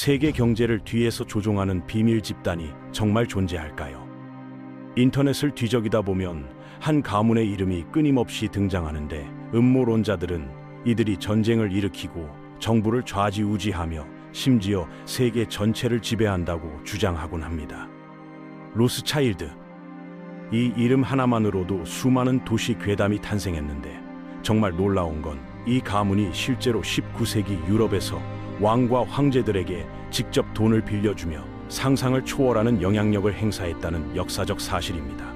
세계 경제를 뒤에서 조종하는 비밀 집단이 정말 존재할까요? 인터넷을 뒤적이다 보면 한 가문의 이름이 끊임없이 등장하는데 음모론자들은 이들이 전쟁을 일으키고 정부를 좌지우지하며 심지어 세계 전체를 지배한다고 주장하곤 합니다. 로스차일드. 이 이름 하나만으로도 수많은 도시 괴담이 탄생했는데 정말 놀라운 건 이 가문이 실제로 19세기 유럽에서 왕과 황제들에게 직접 돈을 빌려주며 상상을 초월하는 영향력을 행사했다는 역사적 사실입니다.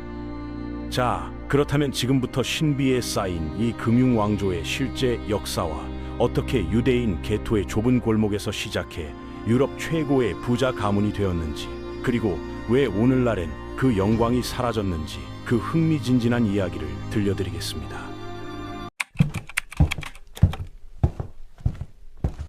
자, 그렇다면 지금부터 신비에 쌓인 이 금융왕조의 실제 역사와 어떻게 유대인 게토의 좁은 골목에서 시작해 유럽 최고의 부자 가문이 되었는지, 그리고 왜 오늘날엔 그 영광이 사라졌는지 그 흥미진진한 이야기를 들려드리겠습니다.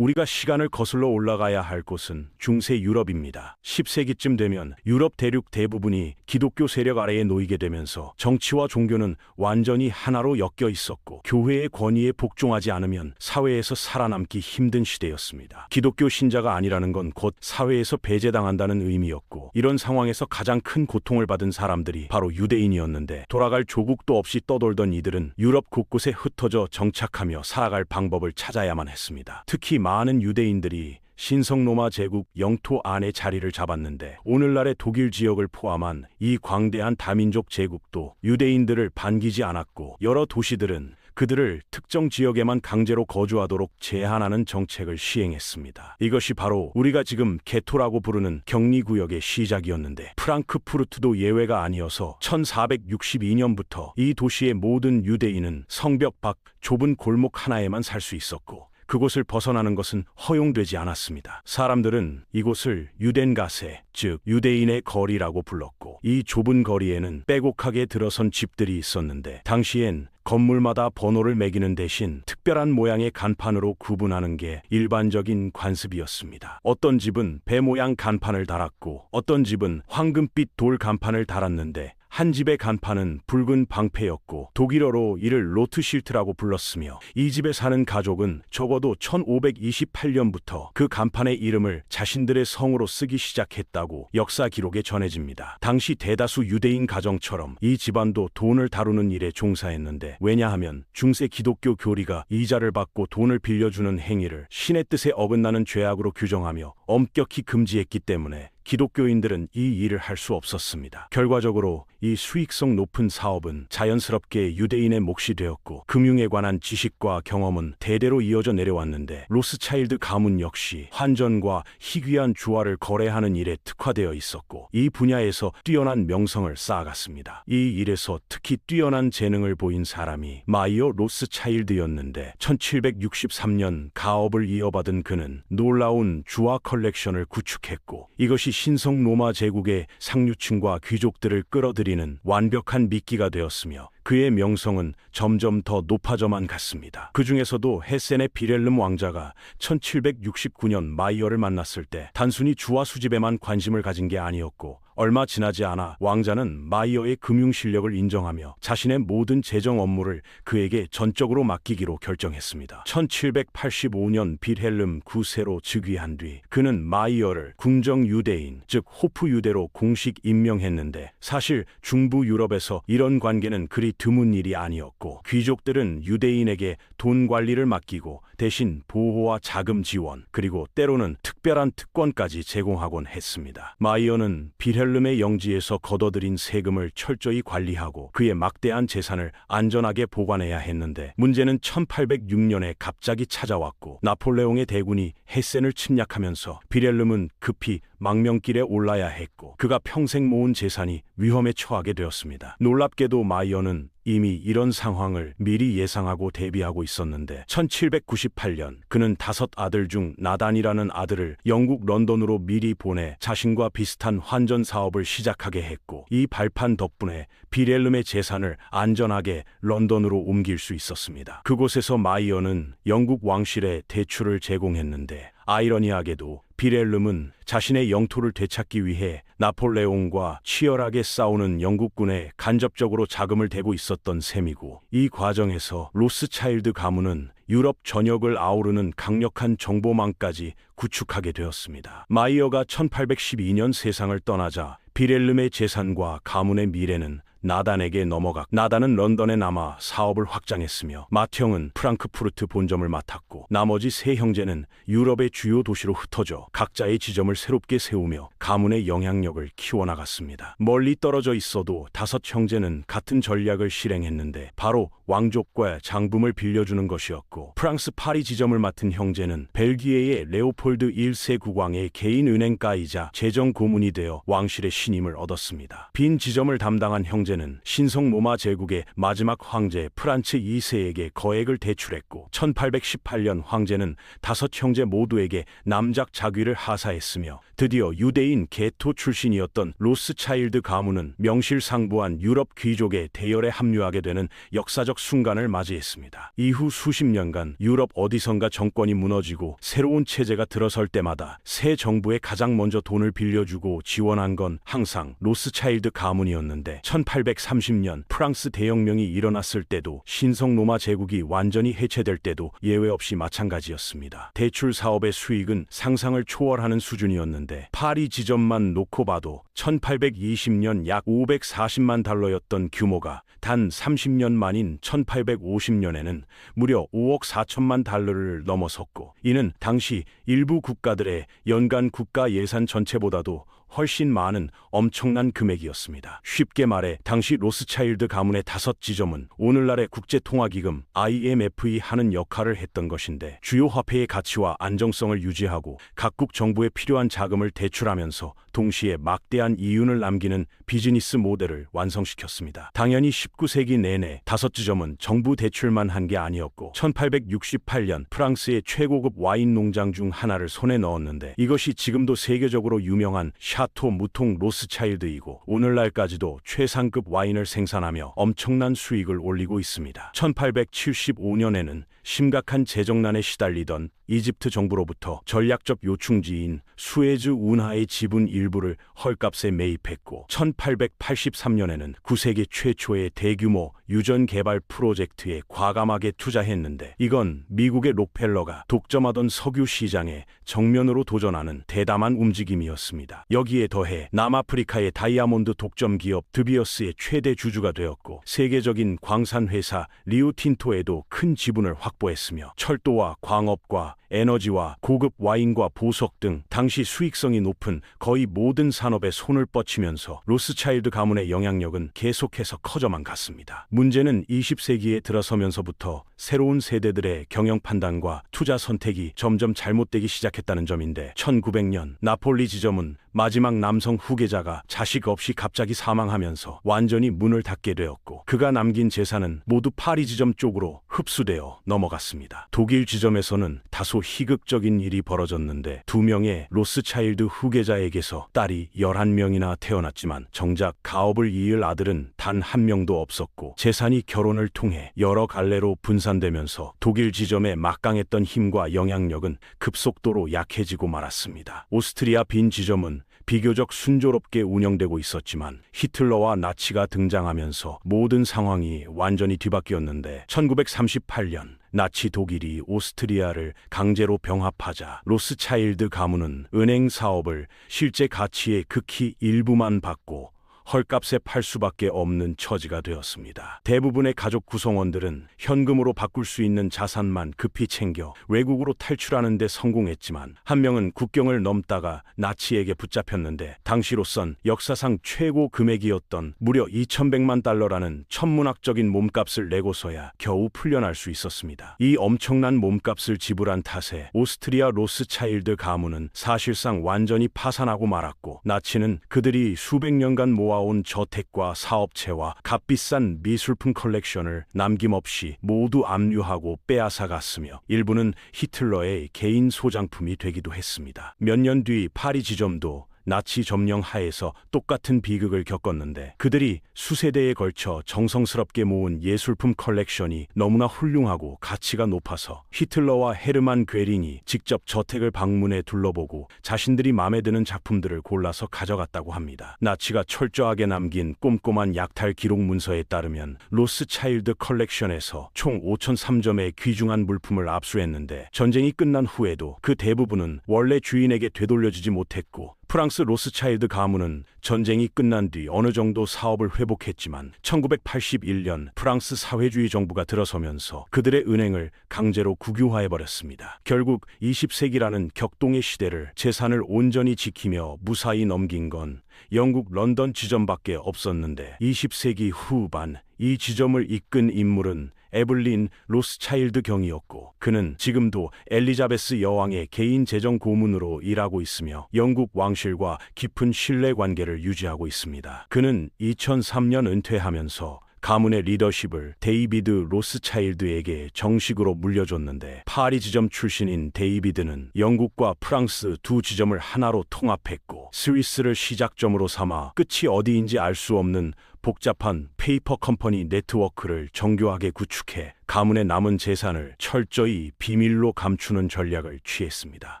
우리가 시간을 거슬러 올라가야 할 곳은 중세 유럽입니다. 10세기쯤 되면 유럽 대륙 대부분이 기독교 세력 아래에 놓이게 되면서 정치와 종교는 완전히 하나로 엮여 있었고 교회의 권위에 복종하지 않으면 사회에서 살아남기 힘든 시대였습니다. 기독교 신자가 아니라는 건 곧 사회에서 배제당한다는 의미였고, 이런 상황에서 가장 큰 고통을 받은 사람들이 바로 유대인이었는데, 돌아갈 조국도 없이 떠돌던 이들은 유럽 곳곳에 흩어져 정착하며 살아갈 방법을 찾아야만 했습니다. 특히 많은 유대인들이 신성 로마 제국 영토 안에 자리를 잡았는데, 오늘날의 독일 지역을 포함한 이 광대한 다민족 제국도 유대인들을 반기지 않았고, 여러 도시들은 그들을 특정 지역에만 강제로 거주하도록 제한하는 정책을 시행했습니다. 이것이 바로 우리가 지금 게토라고 부르는 격리구역의 시작이었는데, 프랑크푸르트도 예외가 아니어서 1462년부터 이 도시의 모든 유대인은 성벽 밖 좁은 골목 하나에만 살 수 있었고, 그곳을 벗어나는 것은 허용되지 않았습니다. 사람들은 이곳을 유덴가세, 즉 유대인의 거리라고 불렀고, 이 좁은 거리에는 빼곡하게 들어선 집들이 있었는데, 당시엔 건물마다 번호를 매기는 대신 특별한 모양의 간판으로 구분하는 게 일반적인 관습이었습니다. 어떤 집은 배 모양 간판을 달았고, 어떤 집은 황금빛 돌 간판을 달았는데, 한 집의 간판은 붉은 방패였고 독일어로 이를 로트실트라고 불렀으며, 이 집에 사는 가족은 적어도 1528년부터 그 간판의 이름을 자신들의 성으로 쓰기 시작했다고 역사 기록에 전해집니다. 당시 대다수 유대인 가정처럼 이 집안도 돈을 다루는 일에 종사했는데, 왜냐하면 중세 기독교 교리가 이자를 받고 돈을 빌려주는 행위를 신의 뜻에 어긋나는 죄악으로 규정하며 엄격히 금지했기 때문에 기독교인들은 이 일을 할 수 없었습니다. 결과적으로 이 수익성 높은 사업은 자연스럽게 유대인의 몫이 되었고, 금융에 관한 지식과 경험은 대대로 이어져 내려왔는데, 로스차일드 가문 역시 환전과 희귀한 주화를 거래하는 일에 특화되어 있었고, 이 분야에서 뛰어난 명성을 쌓아갔습니다. 이 일에서 특히 뛰어난 재능을 보인 사람이 마이어 로스차일드였는데, 1763년 가업을 이어받은 그는 놀라운 주화 컬렉션을 구축했고, 이것이 신성 로마 제국의 상류층과 귀족들을 끌어들이는 완벽한 미끼가 되었으며, 그의 명성은 점점 더 높아져만 갔습니다. 그 중에서도 헤센의 비렐름 왕자가 1769년 마이어를 만났을 때 단순히 주화 수집에만 관심을 가진 게 아니었고, 얼마 지나지 않아 왕자는 마이어의 금융 실력을 인정하며 자신의 모든 재정 업무를 그에게 전적으로 맡기기로 결정했습니다. 1785년 빌헬름 9세로 즉위한 뒤 그는 마이어를 궁정 유대인, 즉 호프 유대로 공식 임명했는데, 사실 중부 유럽에서 이런 관계는 그리 드문 일이 아니었고, 귀족들은 유대인에게 돈 관리를 맡기고 대신 보호와 자금 지원, 그리고 때로는 특별한 특권까지 제공하곤 했습니다. 마이어는 빌헬름의 영지에서 걷어들인 세금을 철저히 관리하고 그의 막대한 재산을 안전하게 보관해야 했는데, 문제는 1806년에 갑자기 찾아왔고, 나폴레옹의 대군이 헤센을 침략하면서 빌헬름은 급히 망명길에 올라야 했고, 그가 평생 모은 재산이 위험에 처하게 되었습니다. 놀랍게도 마이어는 이미 이런 상황을 미리 예상하고 대비하고 있었는데, 1798년 그는 5 아들 중 나단이라는 아들을 영국 런던으로 미리 보내 자신과 비슷한 환전 사업을 시작하게 했고, 이 발판 덕분에 빌헬름의 재산을 안전하게 런던으로 옮길 수 있었습니다. 그곳에서 마이어는 영국 왕실에 대출을 제공했는데, 아이러니하게도 빌헬름은 자신의 영토를 되찾기 위해 나폴레옹과 치열하게 싸우는 영국군에 간접적으로 자금을 대고 있었던 셈이고, 이 과정에서 로스차일드 가문은 유럽 전역을 아우르는 강력한 정보망까지 구축하게 되었습니다. 마이어가 1812년 세상을 떠나자 빌헬름의 재산과 가문의 미래는 나단에게 넘어가 나단은 런던에 남아 사업을 확장했으며 맏형은 프랑크푸르트 본점을 맡았고, 나머지 세 형제는 유럽의 주요 도시로 흩어져 각자의 지점을 새롭게 세우며 가문의 영향력을 키워나갔습니다. 멀리 떨어져 있어도 다섯 형제는 같은 전략을 실행했는데 바로 왕족과 장붐을 빌려주는 것이었고, 프랑스 파리 지점을 맡은 형제는 벨기에의 레오폴드 1세 국왕의 개인 은행가이자 재정 고문이 되어 왕실의 신임을 얻었습니다. 빈 지점을 담당한 형제는 신성 로마 제국의 마지막 황제 프란츠 2세에게 거액을 대출했고, 1818년 황제는 다섯 형제 모두에게 남작 자귀를 하사했으며, 드디어 유대인 게토 출신이었던 로스차일드 가문은 명실상부한 유럽 귀족의 대열에 합류하게 되는 역사적 순간을 맞이했습니다. 이후 수십 년간 유럽 어디선가 정권이 무너지고 새로운 체제가 들어설 때마다 새 정부에 가장 먼저 돈을 빌려주고 지원한 건 항상 로스차일드 가문이었는데, 1830년 프랑스 대혁명이 일어났을 때도, 신성 로마 제국이 완전히 해체될 때도 예외 없이 마찬가지였습니다. 대출 사업의 수익은 상상을 초월하는 수준이었는데, 파리 지점만 놓고 봐도 1820년 약 540만 달러였던 규모가 단 30년 만인 1850년에는 무려 5억 4천만 달러를 넘어섰고, 이는 당시 일부 국가들의 연간 국가 예산 전체보다도 훨씬 많은 엄청난 금액이었습니다. 쉽게 말해 당시 로스차일드 가문의 다섯 지점은 오늘날의 국제통화기금 IMF이 하는 역할을 했던 것인데, 주요 화폐의 가치와 안정성을 유지하고 각국 정부에 필요한 자금을 대출하면서 동시에 막대한 이윤을 남기는 비즈니스 모델을 완성시켰습니다. 당연히 19세기 내내 다섯 지점은 정부 대출만 한 게 아니었고, 1868년 프랑스의 최고급 와인 농장 중 하나를 손에 넣었는데, 이것이 지금도 세계적으로 유명한 샤토 무통 로스차일드이고, 오늘날까지도 최상급 와인을 생산하며 엄청난 수익을 올리고 있습니다. 1875년에는 심각한 재정난에 시달리던 이집트 정부로부터 전략적 요충지인 수에즈 운하의 지분 일부를 헐값에 매입했고, 1883년에는 9세기 최초의 대규모 유전 개발 프로젝트에 과감하게 투자했는데, 이건 미국의 록펠러가 독점하던 석유 시장에 정면으로 도전하는 대담한 움직임이었습니다. 여기에 더해 남아프리카의 다이아몬드 독점 기업 드비어스의 최대 주주가 되었고, 세계적인 광산 회사 리오틴토에도 큰 지분을 확보했으며, 철도와 광업과 에너지와 고급 와인과 보석 등 당시 수익성이 높은 거의 모든 산업에 손을 뻗치면서 로스차일드 가문의 영향력은 계속해서 커져만 갔습니다. 문제는 20세기에 들어서면서부터 새로운 세대들의 경영 판단과 투자 선택이 점점 잘못되기 시작했다는 점인데, 1900년 나폴리 지점은 마지막 남성 후계자가 자식 없이 갑자기 사망하면서 완전히 문을 닫게 되었고, 그가 남긴 재산은 모두 파리 지점 쪽으로 흡수되어 넘어갔습니다. 독일 지점에서는 다소 희극적인 일이 벌어졌는데, 2명의 로스차일드 후계자에게서 딸이 11명이나 태어났지만 정작 가업을 이을 아들은 단 1명도 없었고, 재산이 결혼을 통해 여러 갈래로 분산되면서 독일 지점의 막강했던 힘과 영향력은 급속도로 약해지고 말았습니다. 오스트리아 빈 지점은 비교적 순조롭게 운영되고 있었지만, 히틀러와 나치가 등장하면서 모든 상황이 완전히 뒤바뀌었는데, 1938년 나치 독일이 오스트리아를 강제로 병합하자 로스차일드 가문은 은행 사업을 실제 가치의 극히 일부만 받고 헐값에 팔 수밖에 없는 처지가 되었습니다. 대부분의 가족 구성원들은 현금으로 바꿀 수 있는 자산만 급히 챙겨 외국으로 탈출하는 데 성공했지만, 한 명은 국경을 넘다가 나치에게 붙잡혔는데, 당시로선 역사상 최고 금액이었던 무려 2100만 달러라는 천문학적인 몸값을 내고서야 겨우 풀려날 수 있었습니다. 이 엄청난 몸값을 지불한 탓에 오스트리아 로스차일드 가문은 사실상 완전히 파산하고 말았고, 나치는 그들이 수백 년간 모아온 저택과 사업체와 값비싼 미술품 컬렉션을 남김없이 모두 압류하고 빼앗아갔으며, 일부는 히틀러의 개인 소장품이 되기도 했습니다. 몇 년 뒤 파리 지점도 나치 점령 하에서 똑같은 비극을 겪었는데 그들이 수세대에 걸쳐 정성스럽게 모은 예술품 컬렉션이 너무나 훌륭하고 가치가 높아서 히틀러와 헤르만 괴링이 직접 저택을 방문해 둘러보고 자신들이 마음에 드는 작품들을 골라서 가져갔다고 합니다. 나치가 철저하게 남긴 꼼꼼한 약탈 기록 문서에 따르면 로스차일드 컬렉션에서 총 5,003점의 귀중한 물품을 압수했는데 전쟁이 끝난 후에도 그 대부분은 원래 주인에게 되돌려주지 못했고 프랑스 로스차일드 가문은 전쟁이 끝난 뒤 어느 정도 사업을 회복했지만 1981년 프랑스 사회주의 정부가 들어서면서 그들의 은행을 강제로 국유화해버렸습니다. 결국 20세기라는 격동의 시대를 재산을 온전히 지키며 무사히 넘긴 건 영국 런던 지점밖에 없었는데 20세기 후반 이 지점을 이끈 인물은 에블린 로스차일드 경이었고 그는 지금도 엘리자베스 여왕의 개인 재정 고문으로 일하고 있으며 영국 왕실과 깊은 신뢰 관계를 유지하고 있습니다. 그는 2003년 은퇴하면서 가문의 리더십을 데이비드 로스차일드에게 정식으로 물려줬는데 파리 지점 출신인 데이비드는 영국과 프랑스 두 지점을 하나로 통합했고 스위스를 시작점으로 삼아 끝이 어디인지 알 수 없는 복잡한 페이퍼 컴퍼니 네트워크를 정교하게 구축해 가문의 남은 재산을 철저히 비밀로 감추는 전략을 취했습니다.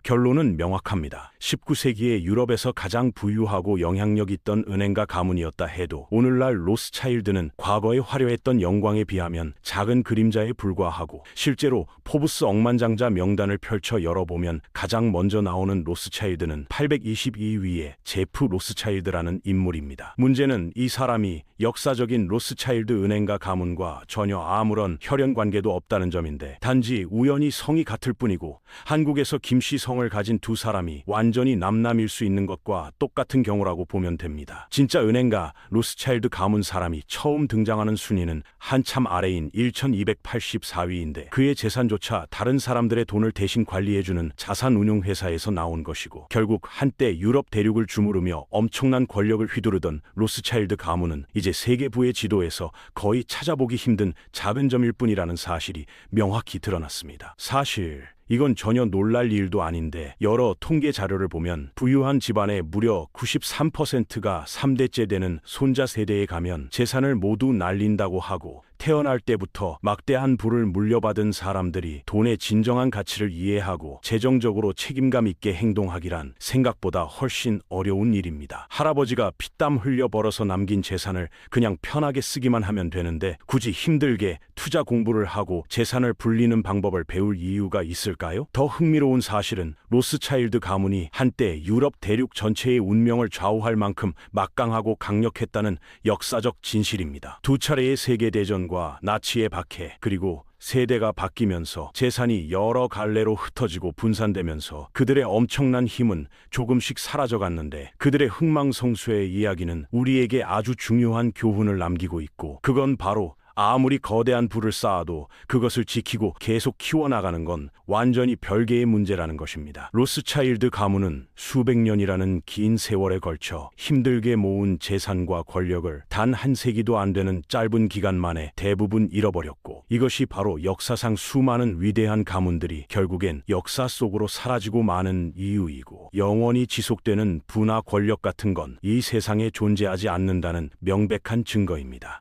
결론은 명확합니다. 19세기에 유럽에서 가장 부유하고 영향력 있던 은행가 가문이었다 해도 오늘날 로스차일드는 과거에 화려했던 영광에 비하면 작은 그림자에 불과하고 실제로 포브스 억만장자 명단을 펼쳐 열어보면 가장 먼저 나오는 로스차일드는 822위의 제프 로스차일드라는 인물입니다. 문제는 이 사람이 역사적인 로스차일드 은행가 가문과 전혀 아무런 혈연 관계도 없다는 점인데 단지 우연히 성이 같을 뿐이고 한국에서 김씨 성을 가진 두 사람이 완전히 남남일 수 있는 것과 똑같은 경우라고 보면 됩니다. 진짜 은행가 로스차일드 가문 사람이 처음 등장하는 순위는 한참 아래인 1284위인데 그의 재산조차 다른 사람들의 돈을 대신 관리해주는 자산운용회사에서 나온 것이고 결국 한때 유럽 대륙을 주무르며 엄청난 권력을 휘두르던 로스차일드 가문은 이제 세계부의 지도에서 거의 찾아보기 힘든 작은 점일 뿐이라는 사실이 명확히 드러났습니다. 사실 이건 전혀 놀랄 일도 아닌데 여러 통계 자료를 보면 부유한 집안의 무려 93%가 3대째 되는 손자 세대에 가면 재산을 모두 날린다고 하고 태어날 때부터 막대한 부를 물려받은 사람들이 돈의 진정한 가치를 이해하고 재정적으로 책임감 있게 행동하기란 생각보다 훨씬 어려운 일입니다. 할아버지가 피땀 흘려 벌어서 남긴 재산을 그냥 편하게 쓰기만 하면 되는데 굳이 힘들게 투자 공부를 하고 재산을 불리는 방법을 배울 이유가 있을까요? 더 흥미로운 사실은 로스차일드 가문이 한때 유럽 대륙 전체의 운명을 좌우할 만큼 막강하고 강력했다는 역사적 진실입니다. 두 차례의 세계대전 과 나치의 박해 그리고 세대가 바뀌면서 재산이 여러 갈래로 흩어지고 분산되면서 그들의 엄청난 힘은 조금씩 사라져갔는데 그들의 흥망성쇠의 이야기는 우리에게 아주 중요한 교훈을 남기고 있고 그건 바로 아무리 거대한 부를 쌓아도 그것을 지키고 계속 키워나가는 건 완전히 별개의 문제라는 것입니다. 로스차일드 가문은 수백 년이라는 긴 세월에 걸쳐 힘들게 모은 재산과 권력을 단 한 세기도 안 되는 짧은 기간 만에 대부분 잃어버렸고 이것이 바로 역사상 수많은 위대한 가문들이 결국엔 역사 속으로 사라지고 마는 이유이고 영원히 지속되는 부나 권력 같은 건 이 세상에 존재하지 않는다는 명백한 증거입니다.